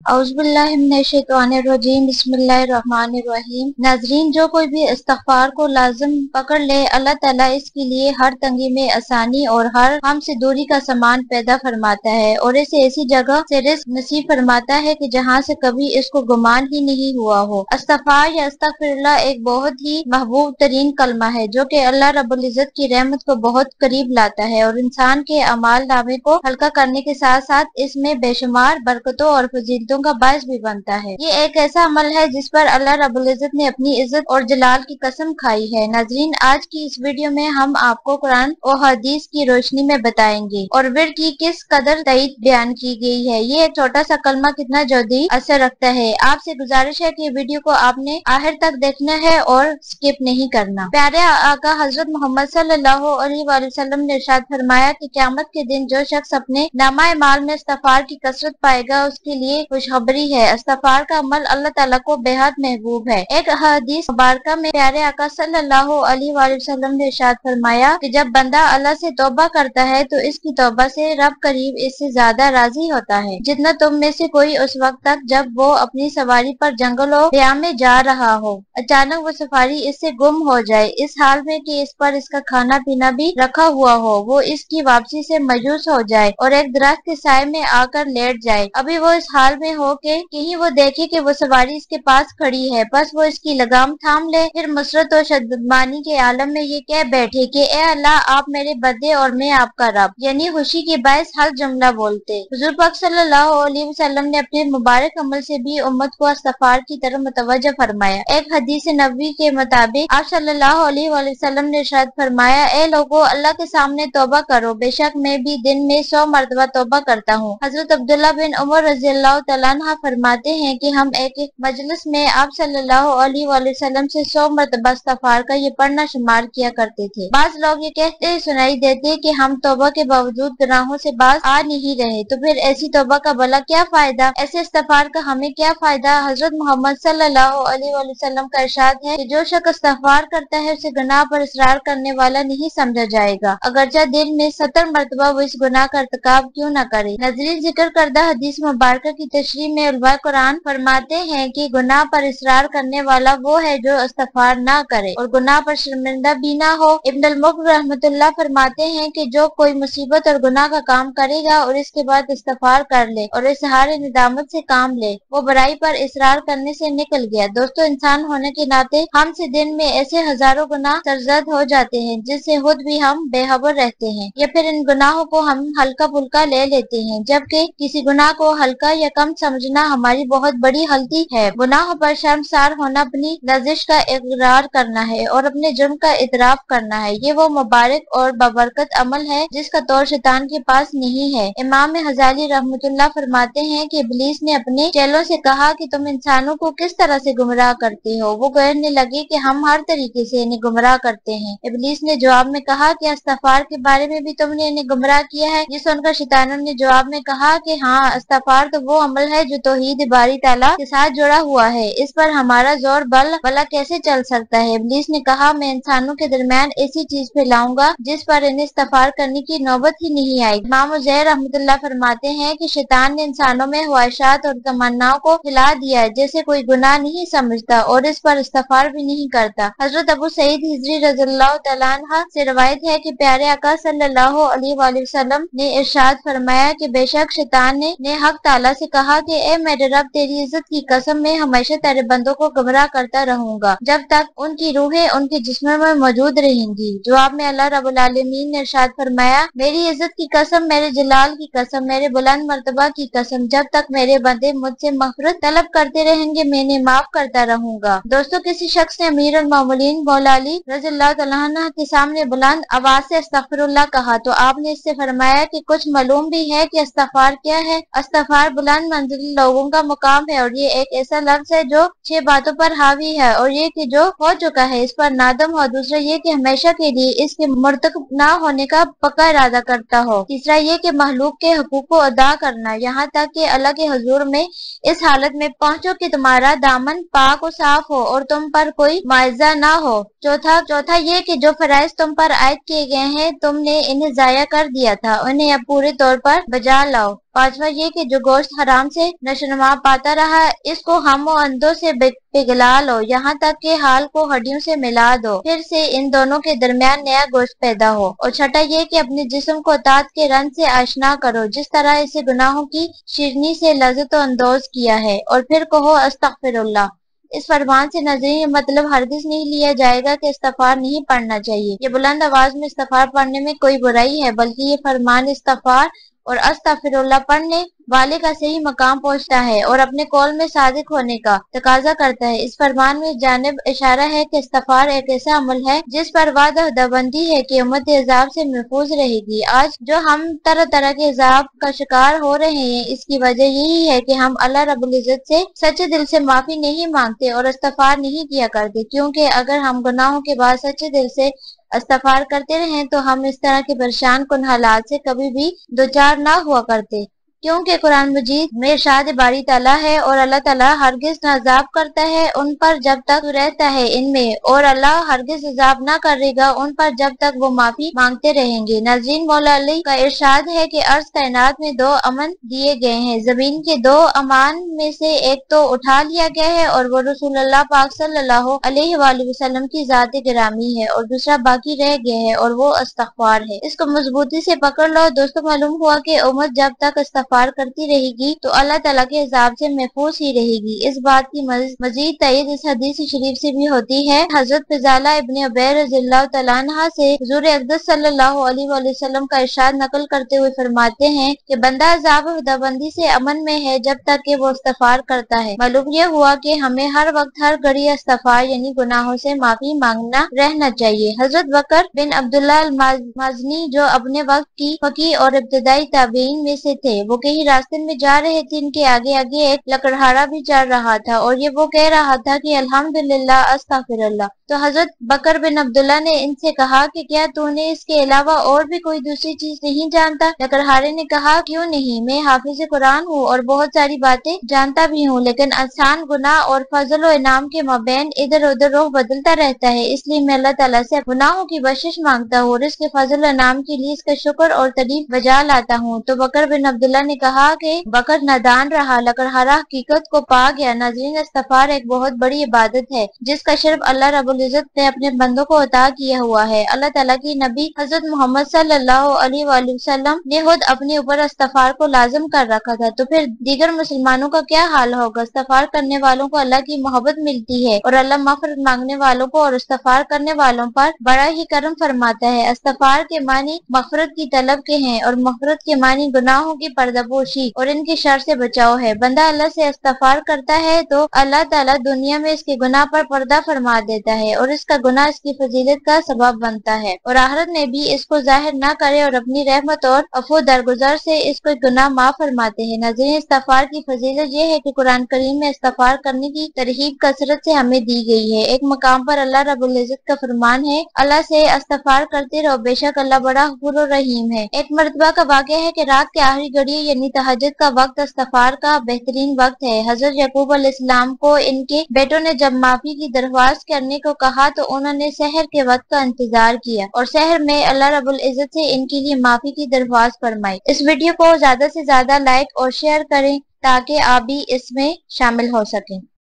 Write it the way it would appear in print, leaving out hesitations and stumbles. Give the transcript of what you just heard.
औज़ुबिल्लाहिमिनश्शैतानिर्रजीम बिस्मिल्लाहिर्रहमानिर्रहीम। नाज़रीन, जो कोई भी इस्तिग़फ़ार को लाज़िम पकड़ ले, अल्लाह ताला इसके लिए हर तंगी में आसानी और हर हम से दूरी का सामान पैदा फरमाता है और इसे ऐसी जगह से रिज़्क़ नसीब फरमाता है कि जहाँ से कभी इसको गुमान ही नहीं हुआ हो। इस्तिग़फ़ार या अस्तग़फिरुल्लाह एक बहुत ही महबूब तरीन कलमा है जो कि अल्लाह रब्बुल इज़्ज़त की रहमत को बहुत करीब लाता है और इंसान के अमाल नामे को हल्का करने के साथ साथ इसमें बेशुमार बरकतों और फजीलतों का बायस भी बनता है। ये एक ऐसा अमल है जिस पर अल्लाह रब्बुल इज़्ज़त ने अपनी इज्जत और जलाल की कसम खाई है। नाज़रीन, आज की इस वीडियो में हम आपको कुरान और हदीस की रोशनी में बताएंगे और विर्द की किस कदर तईद बयान की गई है। ये एक छोटा सा कलमा कितना जल्दी असर रखता है। आपसे गुजारिश है कि वीडियो को आपने आखिर तक देखना है और स्किप नहीं करना। प्यारे आका हजरत मोहम्मद सल्लल्लाहु अलैहि वसल्लम ने इरशाद फरमाया कि क़यामत के दिन जो शख्स अपने नामा माल में इस्तिग़फ़ार की कसरत पाएगा उसके लिए खुशखबरी है। इस्तिग़फ़ार का अमल अल्लाह ताला को बेहद महबूब है। एक हदीस मुबारका में प्यारे आका सल्लल्लाहु अलैहि वसल्लम ने इरशाद फरमाया कि जब बंदा अल्लाह से तौबा करता है तो इसकी तौबा से रब करीब इससे ज्यादा राजी होता है जितना तुम में से कोई उस वक्त तक जब वो अपनी सवारी पर जंगलों दरिया में जा रहा हो अचानक वो सफारी इससे गुम हो जाए, इस हाल में कि इस पर इसका खाना पीना भी रखा हुआ हो। वो इसकी वापसी से मायूस हो जाए और एक दरख्त के साए में आकर लेट जाए। अभी वो इस हाल में हो के कहीं वो देखे कि वो सवारी इसके पास खड़ी है, बस वो इसकी लगाम थाम ले। फिर मुसरत और शद्दमानी के आलम में ये कह बैठे कि ए अल्लाह, आप मेरे बंदे और मैं आपका रब, यानी खुशी के बायस हर जुमला बोलते। हुजूर पाक सल्लल्लाहु अलैहि वसल्लम ने अपने मुबारक अमल से भी उम्मत को इस्तिग़फ़ार की तरफ मुतवज्जह फरमाया। एक हदीस नबवी के मुताबिक आप सल्लल्लाहु अलैहि वसल्लम ने इरशाद फरमाया, ए लोगों, अल्लाह के सामने तौबा करो, बेशक मैं भी दिन में 100 मरतबा तौबा करता हूँ। हजरत अब्दुल्लाह बिन उमर रज़ियल्लाहु तआला अन्हा फरमाते हैं कि हम एक मजलिस में आप सल्लल्लाहु अलैहि वसल्लम से 100 मरतबा इस्तिग़फ़ार का ये पढ़ना शुमार किया करते थे। बाज लोग ये कहते सुनाई देते कि हम तौबा के बावजूद गुनाहों से बाज आ नहीं रहे, तो फिर ऐसी तौबा का भला क्या फायदा, ऐसे इस्तिग़फ़ार का हमें क्या फायदा। हजरत मोहम्मद सल्लल्लाहु अलैहि वसल्लम का इरशाद है कि जो शख्स इस्तिग़फ़ार करता है उसे गुनाह पर इसरार करने वाला नहीं समझा जाएगा, अगरचे दिन में 70 मरतबा वो इस गुनाह का इर्तिकाब क्यों न करे। नज़रीन, जिक्र करदा हदीस मुबारक की तशरीह में उलमा कुरान फरमाते हैं कि गुनाह पर इसरार करने वाला वो है जो इस्तिग़फ़ार ना करे और गुनाह पर शर्मिंदा भी ना हो। इब्न अल-मुक़ रहमतुल्लाह फरमाते हैं कि जो कोई मुसीबत और गुनाह का काम करेगा और इसके बाद इस्तिग़फ़ार कर ले और इज़हार निदामत से काम ले, वो बुराई पर इसरार करने से निकल गया। दोस्तों, इंसान होने के नाते हमसे दिन में ऐसे हजारों गुनाह सरजद हो जाते हैं जिससे खुद भी हम बेखबर रहते हैं या फिर इन गुनाहों को हम हल्का फुल्का ले लेते हैं, जबकि किसी गुनाह को हल्का या कम समझना हमारी बहुत बड़ी गलती है। गुनाहों पर शर्मसार होना अपनी लज़िश का इकरार करना है और अपने जुर्म का इतराफ करना है। ये वो मुबारक और बबरकत अमल है जिसका तौर शैतान के पास नहीं है। इमाम हज़ाली रहमतुल्लाह फरमाते हैं कि इब्लीस ने अपने चेलों से कहा कि तुम इंसानों को किस तरह से गुमराह करते हो। वो कहने लगे कि हम हर तरीके से इन्हें गुमराह करते हैं। इब्लीस ने जवाब में कहा कि इस्तिग़फ़ार के बारे में भी तुमने इन्हें गुमराह किया है। ये सुनकर शैतानों ने जवाब में कहा कि हाँ, इस्तिग़फ़ार तो वो अमल है जो तौहीद बारी ताला के साथ जुड़ा हुआ है, इस पर हमारा जोर भला कैसे चल सकता है। इब्लीस ने कहा, मैं इंसानों के दरमियान ऐसी चीज फैलाऊंगा जिस पर इन्हें इस्तिग़फ़ार करने की नौबत ही नहीं आई। इमाम उज़ैर रहमतुल्लाह फरमाते हैं कि शैतान ने इंसानों में ख्वाहिशात और तमन्नाओं को हिला दिया है, जैसे कोई गुनाह नहीं समझता और इस पर इस्तिग़फ़ार भी नहीं करता। हजरत अबू सईद हिज़्री रज़ियल्लाहु तआला अन्हु से रवायत है कि प्यारे आका सल्लल्लाहु अलैहि वसल्लम ने इरशाद फरमाया कि बेशक शैतान ने हक ताला से कहा कि ए मेरे रब, तेरी इज्जत की कसम मैं हमेशा तेरे बंदों को गुमराह करता रहूंगा जब तक उनकी रूहें उनके जिस्म में मौजूद रहेंगी। जवाब में अल्लाह रब्बुल आलमीन ने इरशाद फरमाया, मेरी इज्जत की कसम, मेरे जलाल की कसम, मेरे बुलंद मर्तबा की कसम, जब तक मेरे बंदे मुझसे मग़फ़िरत तलब करते रहेंगे मैं इन्हें माफ करता रहूंगा। दोस्तों, किसी शख्स ने अमीर अल मोमिनीन मौला अली रज़ियल्लाहु तआला अन्हु के सामने बुलंद आवाज से अस्तग़फिरुल्लाह कहा तो आपने इससे फरमाया कि कुछ मालूम भी है कि इस्तिग़फ़ार क्या है। इस्तिग़फ़ार बुलंद मंजिल लोगों का मुकाम है और ये एक ऐसा लफ्ज़ है जो 6 बातों पर हावी है और ये कि जो हो चुका है इस पर नादम हो, दूसरा ये कि हमेशा के लिए इसके मुर्तकब ना होने का पक्का इरादा करता हो, तीसरा ये कि महलूक के हुकूक को अदा करना यहाँ तक कि अल्लाह के हुजूर में इस हालत में पहुँचो कि तुम्हारा दामन पाक और साफ हो और तुम पर कोई मुआवजा ना हो। चौथा ये कि जो फराइज तुम पर आयद किए गए हैं तुमने इन्हें जाया कर दिया था, उन्हें अब पूरे तौर पर बजा लाओ। पांचवा ये कि जो गोश्त हराम से नशोनुमा पाता रहा इसको हम और अंधों से पिघला लो यहाँ तक कि हाल को हड्डियों से मिला दो, फिर से इन दोनों के दरमियान नया गोश्त पैदा हो। और छठा ये कि अपने जिस्म को तात के रंग से आशना करो जिस तरह इसे गुनाहों की शीरनी से लज्जत अंदोज किया है, और फिर कहो अस्तगफिरुल्लाह। इस फरमान से नाज़रीन मतलब हरगिज नहीं लिया जाएगा कि इस्तिग़फ़ार नहीं पढ़ना चाहिए। ये बुलंद आवाज में इस्तिग़फ़ार पढ़ने में कोई बुराई है, बल्कि ये फरमान इस्तिग़फ़ार और अस्तगफिरुल्लाह पढ़ने वाले का सही मकाम पहुंचता है और अपने कौल में सादिक होने का तकाजा करता है। इस फरमान में जानिब इशारा है कि इस्तिग़फ़ार एक ऐसा अमल है जिस पर वादा-बंदी है कि उम्मत अज़ाब से महफूज रहेगी। आज जो हम तरह तरह के अज़ाब का शिकार हो रहे हैं इसकी वजह यही है कि हम अल्लाह रब्बुल इज़्ज़त से सच्चे दिल से माफी नहीं मांगते और इस्तिग़फ़ार नहीं किया करते, क्योंकि अगर हम गुनाहों के बाद सच्चे दिल से इस्तिग़फ़ार करते रहें तो हम इस तरह के परेशान कुन हालात से कभी भी दो चार ना हुआ करते, क्योंकि कुरान मजीद में इरशाद बारी ताला है और अल्लाह ताला हरगिज न अज़ाब करता है उन पर जब तक तू रहता है इनमें, और अल्लाह हरगिज अज़ाब न करेगा उन पर जब तक वो माफी मांगते रहेंगे। नाज़रीन मौला अली का इरशाद है कि अर्ज़ कायनात में दो अमन दिए गए हैं, जमीन के दो अमान में से एक तो उठा लिया गया है और वो रसूलुल्लाह पाक सल्लल्लाहु अलैहि वसल्लम की ज़ात गिरामी है, और दूसरा बाकी रह गया है और वो इस्तिग़फ़ार है। इसको मजबूती से पकड़ लो दोस्तों। मालूम हुआ कि उम्मत जब तक इस्तिग़फ़ार करती रहेगी तो अल्लाह ताला के अज़ाब से महफूज ही रहेगी। इस बात की मजीद तायीद इस हदीस शरीफ से भी होती है। हजरत फ़ज़ाला इब्न उबैर रज़ियल्लाहु तआला अन्हा से हुज़ूर अक़दस सल्लल्लाहु अलैहि वसल्लम का इरशाद नकल करते हुए फरमाते हैं कि बंदा अज़ाब और खुदाबंदी से अमन में है जब तक कि वो इस्तिग़फ़ार करता है। मालूम यह हुआ कि हमें हर वक्त हर घड़ी इस्तिग़फ़ार यानी गुनाहों से माफी मांगना रहना चाहिए। हजरत बकर बिन अब्दुल्लाह अल-मज़नी जो अपने वक्त की फ़क़ीह और इब्तिदाई ताबीन में से थे, वो कहीं रास्ते में जा रहे थे, इनके आगे आगे एक लकड़हारा भी चल रहा था और ये वो कह रहा था कि अल्हम्दुलिल्लाह अस्तगफिरुल्लाह। तो हजरत बकर बिन अब्दुल्लाह ने इनसे कहा कि क्या तूने इसके अलावा और भी कोई दूसरी चीज नहीं जानता? लकड़हारे ने कहा क्यों नहीं, मैं हाफिज कुरान हूँ और बहुत सारी बातें जानता भी हूँ, लेकिन आसान गुनाह और फजल और इनाम के मबैन इधर उधर रुख बदलता रहता है, इसलिए मैं अल्लाह ताला से गुनाहों की बख्शिश मांगता हूँ और इसके फजल और इनाम के लिए इसका शुक्र और तारीफ बजा लाता हूँ। तो बकर बिन अब्दुल्लाह ने कहा कि बकर नादान रहा, लकड़हारा हकीकत को पा गया। नाज़रीन इस्तिग़फ़ार एक बहुत बड़ी इबादत है जिसका शर्फ अल्लाह रब्बुल इज़्ज़त ने अपने बंदों को अता किया हुआ है। अल्लाह ताला की नबी हज़रत मोहम्मद सल्लल्लाहु अलैहि वसल्लम ने खुद अपने ऊपर इस्तिग़फ़ार को लाज़िम कर रखा था, तो फिर दीगर मुसलमानों का क्या हाल होगा। इस्तिग़फ़ार करने वालों को अल्लाह की मोहब्बत मिलती है और अल्लाह मग़फ़िरत मांगने वालों को और इस्तिग़फ़ार करने वालों पर बड़ा ही करम फरमाता है। इस्तिग़फ़ार के मानी मग़फ़िरत की तलब के हैं और मग़फ़िरत के मानी गुनाहों की पर्दापोशी और इनके शर से बचाव है। बंदा अल्लाह से इस्तिग़फ़ार करता है तो अल्लाह ताला दुनिया में इसके गुनाह पर पर्दा फरमा देता है और इसका गुनाह इसकी फजीलत का सबब बनता है, और आखिरत में भी इसको जाहिर न करे और अपनी रहमत और अफ़ो दरगुजर से इसको गुनाह माफ फरमाते हैं। नाज़रीन इस्तिग़फ़ार की फजीलत ये है कि कुरान करीम में इस्तिग़फ़ार करने की तरहीब कसरत से हमें दी गई है। एक मकाम पर अल्लाह रब्बुल इज़्ज़त का फरमान है, अल्लाह से इस्तिग़फ़ार करते रहो, बेशक अल्लाह बड़ा गफूर और रहीम है। एक मरतबा का वाक़या है कि रात के आखिरी घड़ी यानी तहज्जुद का वक्त इस्तिग़फ़ार का बेहतरीन वक्त है। हजरत याकूब अलैहिस्सलाम को इनके बेटों ने जब माफी की दरख्वास्त करने को कहा तो उन्होंने सहर के वक्त का इंतजार किया और सहर में अल्लाह रब्बुल इज़्ज़त से इनके लिए माफी की दरख्वास्त फरमाई। इस वीडियो को ज्यादा से ज्यादा लाइक और शेयर करें ताकि आप भी इसमें शामिल हो सकें।